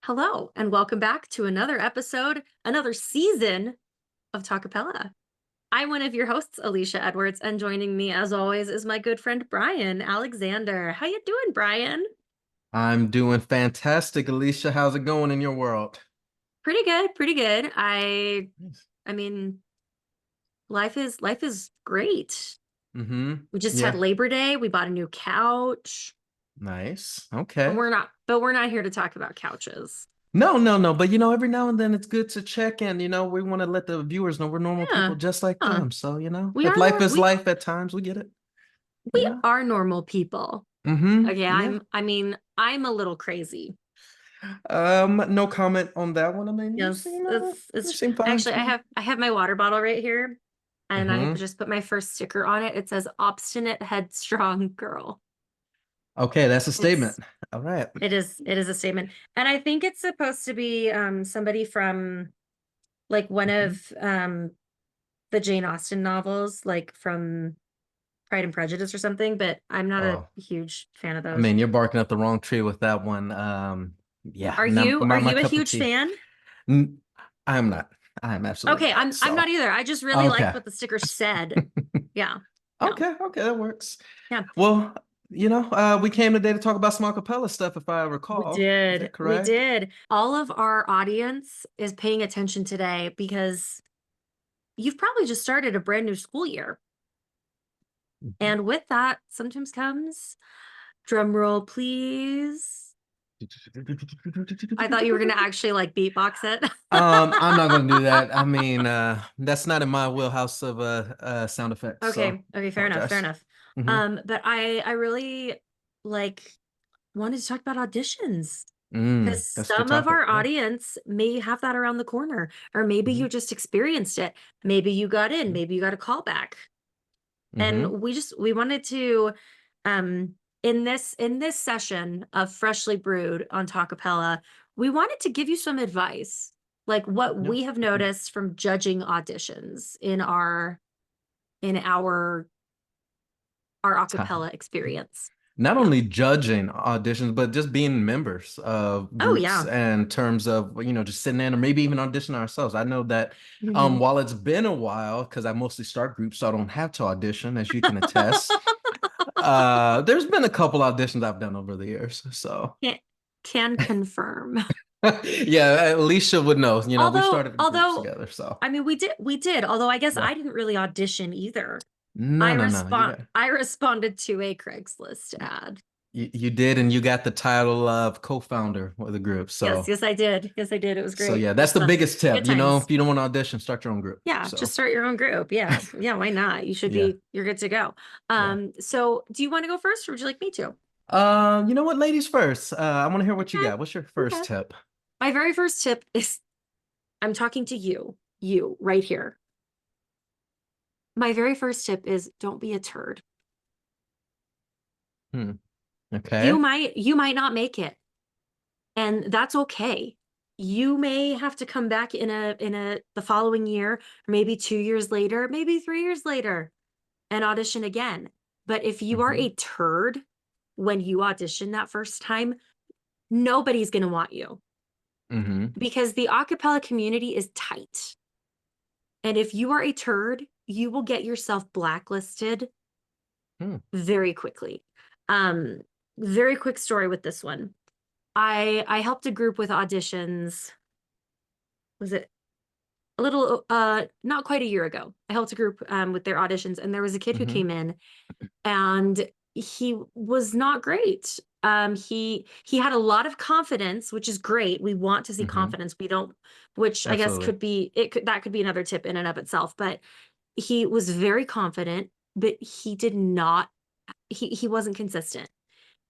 Hello, and welcome back to another episode, another season of Talkappella. I'm one of your hosts, Elicia Edwards, and joining me, as always, is my good friend Brian Alexander. How you doing, Brian? I'm doing fantastic, Alicia. How's it going in your world? Pretty good, pretty good. Nice. I mean, life is great. Mm-hmm. We just had Yeah. Labor Day. We bought a new couch, Nice. and Okay. we're not here to talk about couches. No, no, no. But every now and then it's good to check in. We want to let the viewers know we're normal people Yeah, just like huh. them. So, We if are life nor is life at times, we get it. You we know? are normal people. Mm-hmm. Okay, Yeah. I'm a little crazy. No comment on that one. I mean, Yes, you it's seem fine actually to me. I have my water bottle right here, and I Mm-hmm. just put my first sticker on it. It says obstinate headstrong girl. Okay, that's a It's statement. All right. it is a statement. And I think it's supposed to be somebody from like one Mhm. of the Jane Austen novels, like from Pride and Prejudice or something, but I'm not a Oh, huge fan of I those. mean, you're barking up the wrong tree with that one. Yeah, Are not you are my you a cup of huge tea. fan? N- I am not. I am absolutely Okay, not. I'm not So, either. I just really liked okay. what the sticker said. Yeah. Yeah. Okay, okay, that works. Yeah. Well, we came today to talk about some acapella stuff, if I We recall. Is that did. We correct? did. All of our audience is paying attention today because you've probably just started a brand new school year. Mhm. And with that, sometimes comes drum roll, please. I thought you were going to actually like beatbox it. I'm not gonna do that. I mean, that's not in my wheelhouse of sound effects, so Okay. Okay. Fair enough. Fair apologize. enough. Hmm. But I really like wanted to talk about auditions. Because That's a good some of topic. our Yeah. audience may have that around the corner, or maybe Hmm. you just experienced it. Maybe you got in, maybe you got a call back. Hmm. And we wanted to um in this session of Freshly Brewed on Talkappella, we wanted to give you some advice, like what Yeah. we have noticed from judging auditions in our Time. acapella experience. Not Yeah. only judging auditions, but just being members of Oh groups yeah. and terms of, just sitting in or maybe even auditioning ourselves. I know that Mhm. while it's been a while, because I mostly start groups, so I don't have to audition, as you can attest. There's been a couple auditions I've done over the years. So can, can confirm. yeah, Alicia would know. We Although, started groups although, together. So I mean, we did. Although I guess yeah. I didn't really audition either. No, no, no. I responded to a Craigslist ad. You did, and you got the title of co-founder of the group. Yes, So yes, I did. Yes, I did. It was So great. yeah, It was that's the fun. biggest tip. Good times. If you don't want to audition, start your own group. Yeah, just So start your own group. Yeah. Yeah, why not? yeah, You're good to go. yeah. So do you want to go first or would you like me to? You know what, ladies first. I want to hear what you Okay. got. What's your first Okay. tip? My very first tip is I'm talking to you right here. My very first tip is don't be a turd. Hmm. Okay. You might not make it. And that's okay. You may have to come back in a the following year, or maybe 2 years later, maybe 3 years later, and audition again. But if you are Hmm. a turd when you audition that first time, nobody's going to want you Hmm. because the acapella community is tight. And if you are a turd, you will get yourself blacklisted Hmm. very quickly. Um, Very quick story with this one. I helped a group with auditions. Was it a little not quite a year ago? I helped a group with their auditions, and there was a kid who Hmm. came in and he was not great. He had a lot of confidence, which is great. We want to see Hmm. confidence. We don't, which I guess Absolutely. could be it could that could be another tip in and of itself. But he was very confident, but he did not he wasn't consistent.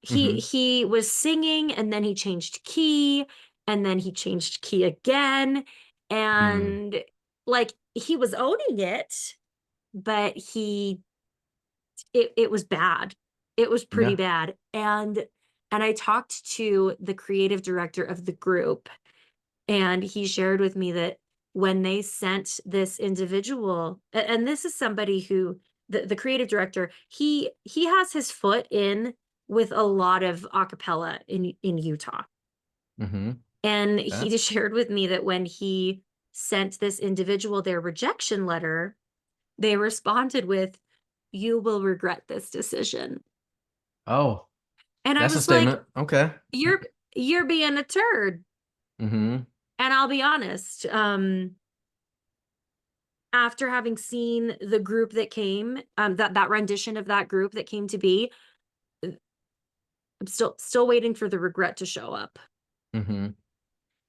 Hmm. He was singing and then he changed key and then he changed key again Hmm. and like he was owning it, but it was bad. It was pretty Yeah. bad. And I talked to the creative director of the group and he shared with me that when they sent this individual, and this is somebody who the creative director, he has his foot in with a lot of acapella in Utah. Hmm. And Okay. he shared with me that when he sent this individual their rejection letter, they responded with, "You will regret this decision." Oh, And I that's a was like, statement. Okay. you're being a turd. Mm-hmm. And I'll be honest, after having seen the group that came, that rendition of that group that came to be, I'm still waiting for the regret to show up. Mm-hmm.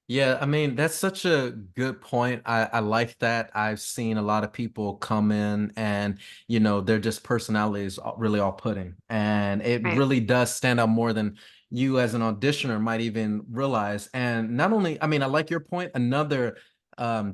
Yeah, I mean, that's such a good point. I like that. I've seen a lot of people come in and, they're just personalities really all putting. And it Right. really does stand out more than you as an auditioner might even realize. And not only, I mean, I like your point. Another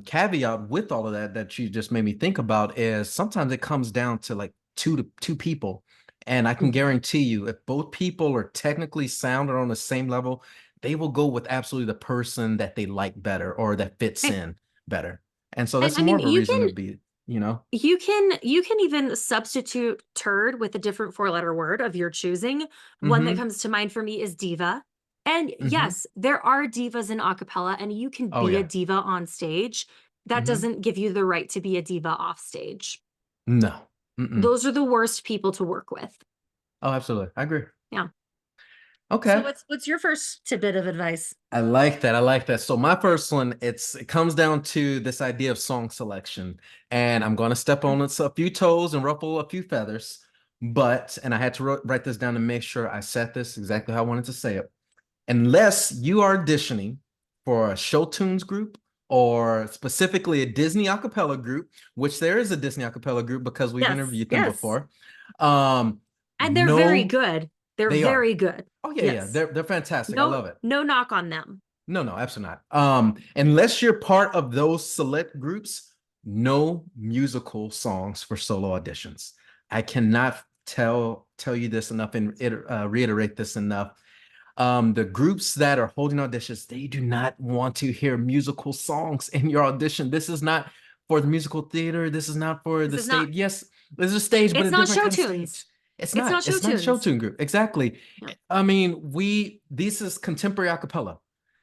caveat with all of that you just made me think about is sometimes it comes down to like two people. And I can Mhm. guarantee you, if both people are technically sound or on the same level, they will go with absolutely the person that they like better or that fits Right. in better. And so And that's I more mean, of a reason to be, you know. you can even substitute turd with a different four-letter word of your choosing. One that Mm-hmm. comes to mind for me is diva. And Mm-hmm. yes, there are divas in acapella, and you can Oh be a yeah. diva on stage. That Mm-hmm. doesn't give you the right to be a diva off stage. No. Mm-mm. Those are the worst people to work with. Oh, absolutely. I agree. Yeah. So Okay. what's your first tidbit of advice? I like that. I like that. So my first one, it comes down to this idea of song selection. And I'm going to step on a few toes and ruffle a few feathers. And I had to write this down to make sure I said this exactly how I wanted to say it. Unless you are auditioning for a show tunes group or specifically a Disney acapella group, which there is a Disney acapella group because we've Yes, interviewed them yes. before. Um, And they're very no, good. They're they are. very good. Oh yeah, yeah, Yes. they're fantastic. I No, love it. no knock on them. No, no, absolutely not. Unless you're part of those select groups, no musical songs for solo auditions. I cannot tell you this enough and reiterate this enough. The groups that are holding auditions, they do not want to hear musical songs in your audition. This is not for the musical theater. This is not for This the is not, stage. Yes, there's a stage, but it's a not different show kind of tunes. stage. It's It's not. not show It's not a show tunes. tune group. Exactly. Yeah. I mean, this is contemporary acapella.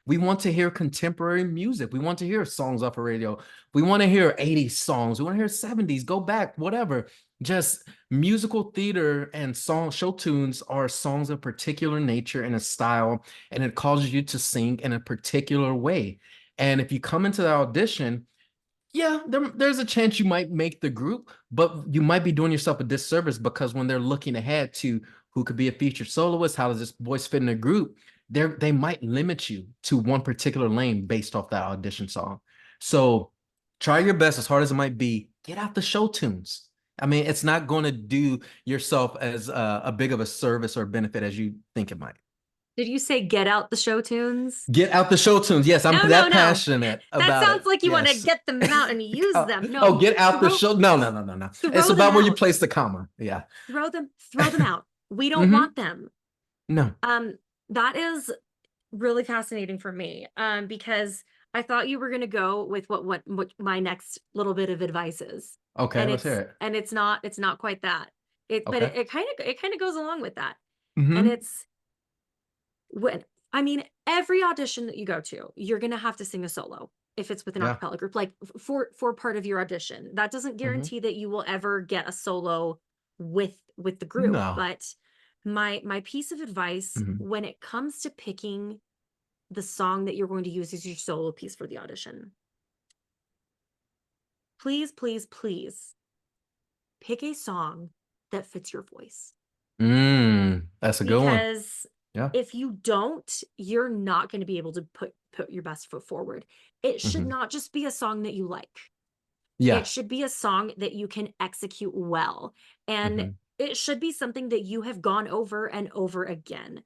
We want to hear contemporary music. We want to hear songs off the radio. We want to hear 80s songs. We want to hear 70s. Go back, whatever. Just musical theater and show tunes are songs of particular nature and a style, and it causes you to sing in a particular way. And if you come into the audition, yeah, there's a chance you might make the group, but you might be doing yourself a disservice because when they're looking ahead to who could be a featured soloist, how does this voice fit in a group, they might limit you to one particular lane based off that audition song. So try your best, as hard as it might be, get out the show tunes. I mean, it's not going to do yourself as a big of a service or benefit as you think it might. Did you say get out the show tunes? Get out the show tunes. Yes, I'm No, no, that no. passionate That about sounds it. like you want to Yes. get them out and use them. Oh, No, get out the throw show. No, no, no, no, no. It's throw them about where you out. place the comma. Yeah. Throw them out. We don't Mm-hmm. want them. No. Um, that is really fascinating for me. Because I thought you were gonna go with what my next little bit of advice is. Okay, let's hear it. And it's not quite that. But Okay. it kind of goes along with that. And Mm-hmm. it's when I mean, every audition that you go to, you're gonna have to sing a solo if it's with an Yeah. acapella group, like for part of your audition. That doesn't Mm-hmm. guarantee that you will ever get a solo with the group. No. But my piece of advice Mm-hmm. when it comes to picking the song that you're going to use as your solo piece for the audition, please, please, please pick a song that fits your voice. That's a good one. Because Yeah. if you don't, you're not going to be able to put your best foot forward. It should Mm-hmm. not just be a song that you like. Yeah. It should be a song that you can execute well. And Mm-hmm. it should be something that you have gone over and over again.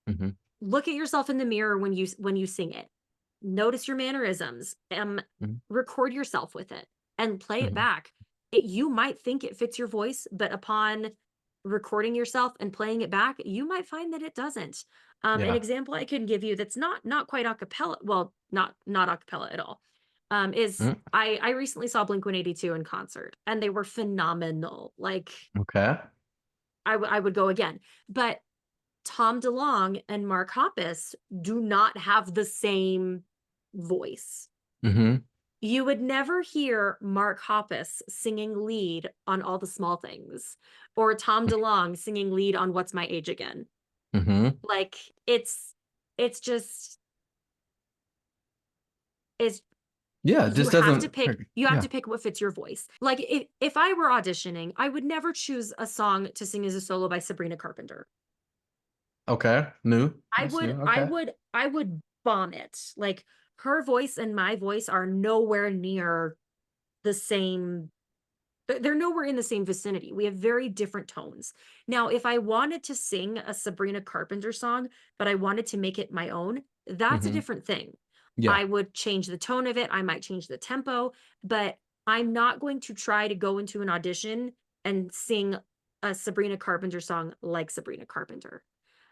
Mm-hmm. Look at yourself in the mirror when you sing it. Notice your mannerisms. Mm-hmm. Record yourself with it and play it Mm-hmm. back. You might think it fits your voice, but upon recording yourself and playing it back, you might find that it doesn't. An Yeah. example I can give you that's not quite a cappella, well, not a cappella at all, is Mm. I recently saw Blink 182 in concert and they were phenomenal. Like Okay. I would go again, but Tom DeLonge and Mark Hoppus do not have the same voice. Mm-hmm. You would never hear Mark Hoppus singing lead on All the Small Things or Tom DeLonge singing lead on What's My Age Again. Mm-hmm. Like it's just it's Yeah, it you just have to doesn't. pick you have Yeah. to pick what fits your voice. Like if I were auditioning, I would never choose a song to sing as a solo by Sabrina Carpenter. Okay. New. I That's new. would I Okay. would I would bomb it. Like her voice and my voice are nowhere near the same. They're nowhere in the same vicinity. We have very different tones. Now, if I wanted to sing a Sabrina Carpenter song, but I wanted to make it my own, that's a Mm-hmm. different thing. Yeah. I would change the tone of it. I might change the tempo, but I'm not going to try to go into an audition and sing a Sabrina Carpenter song like Sabrina Carpenter.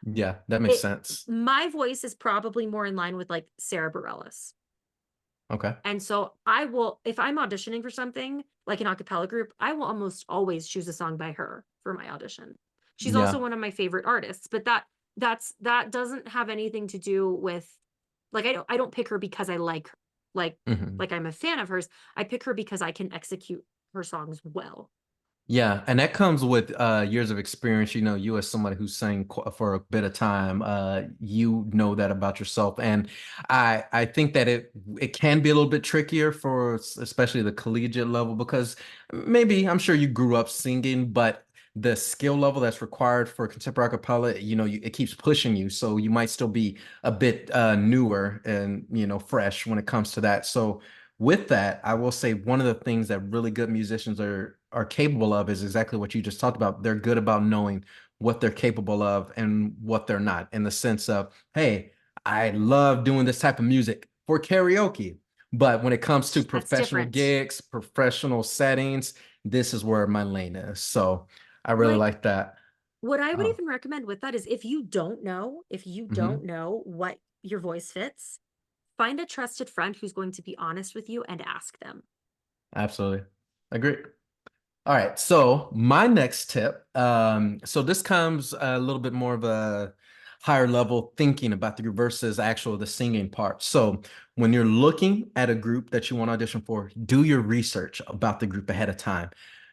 Yeah. That makes It sense. My voice is probably more in line with like Sarah Bareilles. Okay. And so I will, if I'm auditioning for something like an a cappella group, I will almost always choose a song by her for my audition. She's also Yeah. one of my favorite artists, but that doesn't have anything to do with like I don't pick her because I like her, Mm-hmm. like I'm a fan of hers. I pick her because I can execute her songs well. Yeah, and that comes with years of experience. You know, you as somebody who's sang for a bit of time, you know that about yourself. And I think that it can be a little bit trickier for especially the collegiate level because maybe I'm sure you grew up singing, but the skill level that's required for contemporary acapella, you know, it keeps pushing you. So you might still be a bit newer and fresh when it comes to that. So with that, I will say one of the things that really good musicians are capable of is exactly what you just talked about. They're good about knowing what they're capable of and what they're not, in the sense of, hey, I love doing this type of music for karaoke, but when it comes to That's professional different. gigs, professional settings, this is where my lane is. So I really Like like that. what I would Um, even recommend with that is if you mhm, don't know what your voice fits, find a trusted friend who's going to be honest with you and ask them. absolutely. Agree. All right, so my next tip, so this comes a little bit more of a higher level thinking about the group versus actual the singing part. So when you're looking at a group that you want to audition for, do your research about the group ahead of time.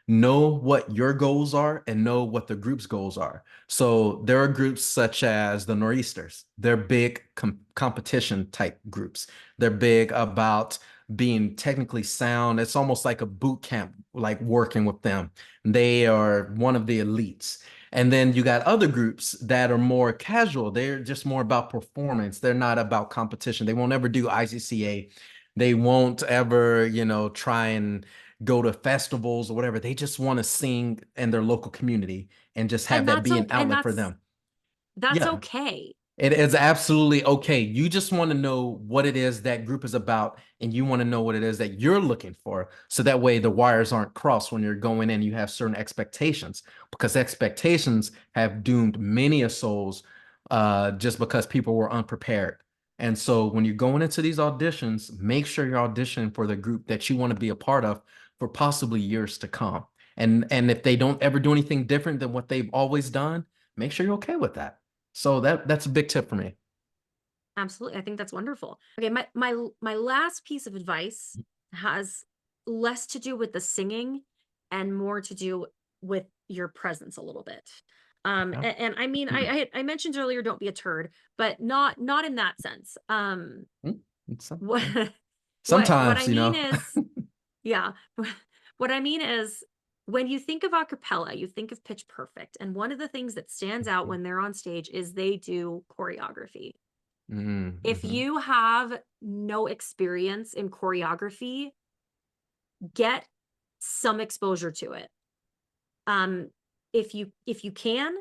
Know what your goals are and know what the group's goals are. So there are groups such as the Nor'easters. They're big competition type groups. They're big about being technically sound. It's almost like a boot camp, like working with them. They are one of the elites. And then you got other groups that are more casual. They're just more about performance. They're not about competition. They won't ever do ICCA. They won't ever, try and go to festivals or whatever. They just want to sing in their local community and just have And that that's be an okay. And outlet for them. that's Yeah, okay. it is absolutely okay. You just want to know what it is that group is about, and you want to know what it is that you're looking for. So that way the wires aren't crossed when you're going in. You have certain expectations because expectations have doomed many a souls just because people were unprepared. And so when you're going into these auditions, make sure you're auditioning for the group that you want to be a part of for possibly years to come. And if they don't ever do anything different than what they've always done, make sure you're okay with that. So that's a big tip for me. Absolutely. I think that's wonderful. Okay, my last piece of advice has less to do with the singing and more to do with your presence a little bit. Yeah. And I mean, I mentioned earlier, don't be a turd, but not in that sense. Mm, some- What yeah. what I Sometimes, mean is, yeah, what I mean is when you think of a cappella, you think of Pitch Perfect, and one of the things that stands out when they're on stage is they do choreography. If mm-hmm. you have no experience in choreography, get some exposure to it. Um, if you can,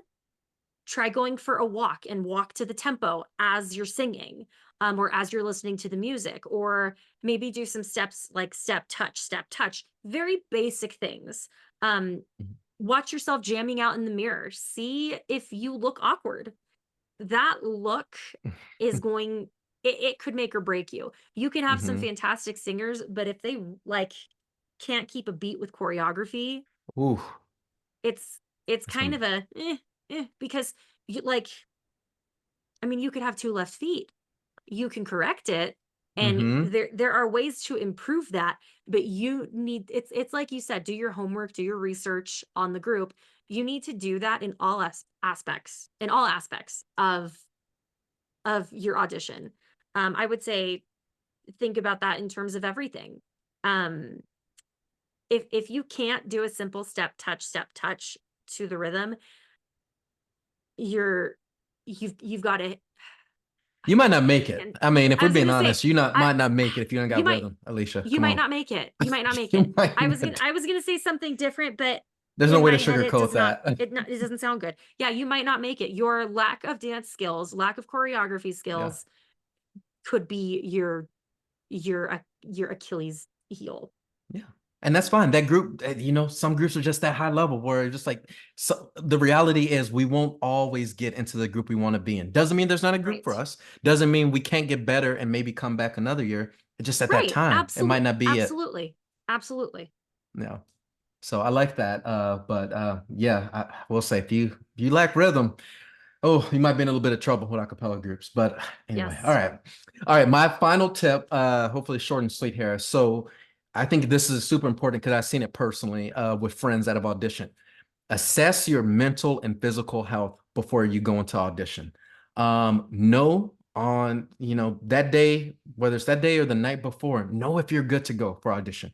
try going for a walk and walk to the tempo as you're singing, or as you're listening to the music, or maybe do some steps like step, touch, very basic things. Um, Watch yourself jamming out in the mirror. See if you look awkward. That look is going it could make or break you. You can have some Mm-hmm. fantastic singers, but if they like can't keep a beat with choreography, Ooh, it's that's kind gonna of a because you like I mean, you could have two left feet. You can correct it, and Mm-hmm. there are ways to improve that, but you need, it's like you said, do your homework, do your research on the group. You need to do that in all aspects, in all aspects of your audition. I would say think about that in terms of everything. Um, if you can't do a simple step touch to the rhythm, you're you've got to, You might not make it. and I mean, if I we're was being gonna say, honest, you not I might not make it if you don't you got might rhythm, Alicia. you Come might on. not make it. You might not make it. You might not. I was gonna say something different, but There's no in way to my head it sugarcoat does not, that. it doesn't sound good. Yeah, you might not make it. Your lack of dance skills, lack of choreography Yeah. skills could be your Achilles heel. Yeah. And that's fine. That group, some groups are just that high level where just like, so the reality is we won't always get into the group we want to be in. Doesn't mean there's not a group Right. for us. Doesn't mean we can't get better and maybe come back another year. It's just at that Right. time, it might Absolutely. not be it. Absolutely. Absolutely. Yeah. So I like that. But yeah, I will say if you lack rhythm, oh, you might be in a little bit of trouble with acapella groups. But anyway, all Yes. right. All right. My final tip, hopefully short and sweet here. So I think this is super important because I've seen it personally with friends that have auditioned. Assess your mental and physical health before you go into audition. Know on, that day, whether it's that day or the night before, know if you're good to go for audition.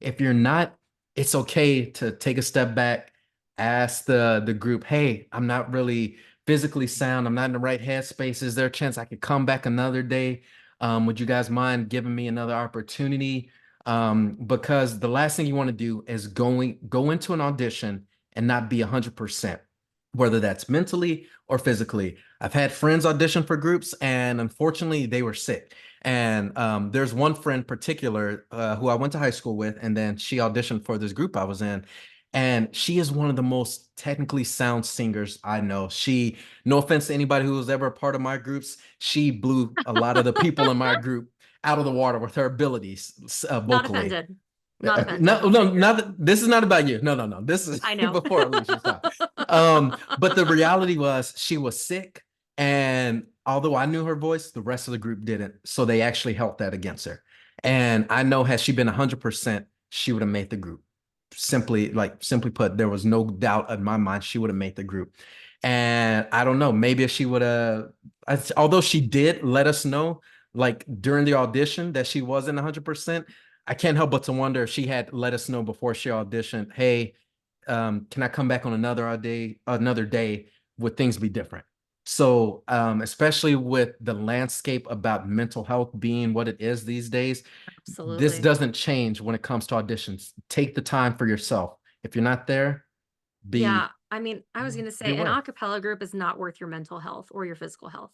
If you're not, it's okay to take a step back, ask the group, hey, I'm not really physically sound. I'm not in the right headspace. Is there a chance I could come back another day? Would you guys mind giving me another opportunity? Because the last thing you want to do is go into an audition and not be 100%, whether that's mentally or physically. I've had friends audition for groups, and unfortunately, they were sick. And there's one friend particular who I went to high school with, and then she auditioned for this group I was in. And she is one of the most technically sound singers I know. She, no offense to anybody who was ever a part of my groups, she blew a lot of the people in my group out of the water with her abilities Not vocally. offended. Not offended. No, no, not this is not about you. No, no, no. This is I know. before Alicia stopped. But the reality was she was sick, and although I knew her voice, the rest of the group didn't. So they actually held that against her. And I know had she been 100%, she would have made the group. Simply put, there was no doubt in my mind she would have made the group. And I don't know, maybe if she would have, although she did let us know, like during the audition, that she wasn't 100%. I can't help but to wonder if she had let us know before she auditioned, hey, can I come back on another day, would things be different? So, especially with the landscape about mental health being what it is these days, this Absolutely. doesn't change when it comes to auditions. Take the time for yourself. If you're not there, Yeah. be I mean, I was going to be say an aware. acapella group is not worth your mental health or your physical health.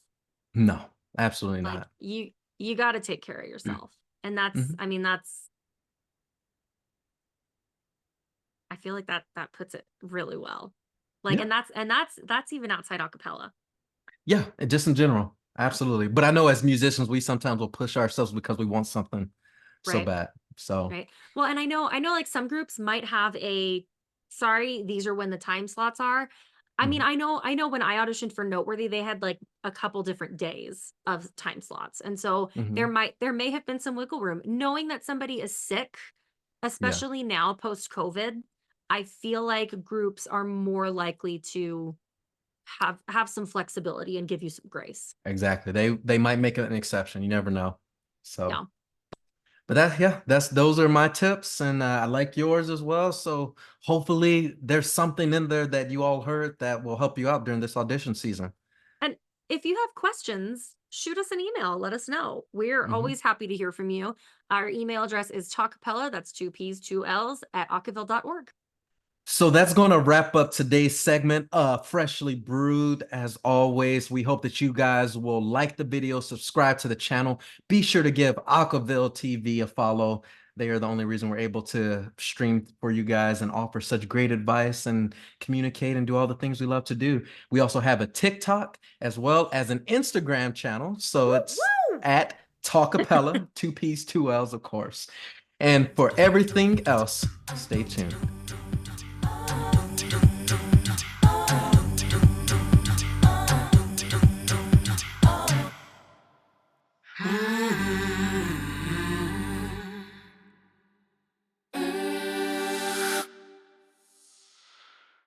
No, absolutely Like not. you got to take care of yourself. And that's, Mhm. I mean, I feel like that puts it really well. Like, Yeah. and that's even outside acapella, Yeah, just in general. Absolutely. But I know as musicians, we sometimes will push ourselves because we want something so right? bad. So, Right. Well, and I know like some groups might have a, sorry, these are when the time slots are. I mean, mhm, I know when I auditioned for Noteworthy, they had like a couple different days of time slots. And so mhm, there may have been some wiggle room. Knowing that somebody is sick, yeah, especially now post COVID, I feel like groups are more likely to have some flexibility and give you some grace. exactly. They might make an exception. You never know. So, Yeah. but those are my tips, and I like yours as well. So hopefully there's something in there that you all heard that will help you out during this audition season. And if you have questions, shoot us an email. Let us know. We're Mhm. always happy to hear from you. Our email address is talkappella, that's two P's, two L's, at acaville.org. So that's going to wrap up today's segment of Freshly Brewed. As always, we hope that you guys will like the video, subscribe to the channel. Be sure to give Acaville TV a follow. They are the only reason we're able to stream for you guys and offer such great advice and communicate and do all the things we love to do. We also have a TikTok as well as an Instagram channel. So Woo, it's woo! at Talkappella, two P's, two L's, of course. And for everything else, stay tuned. Ah.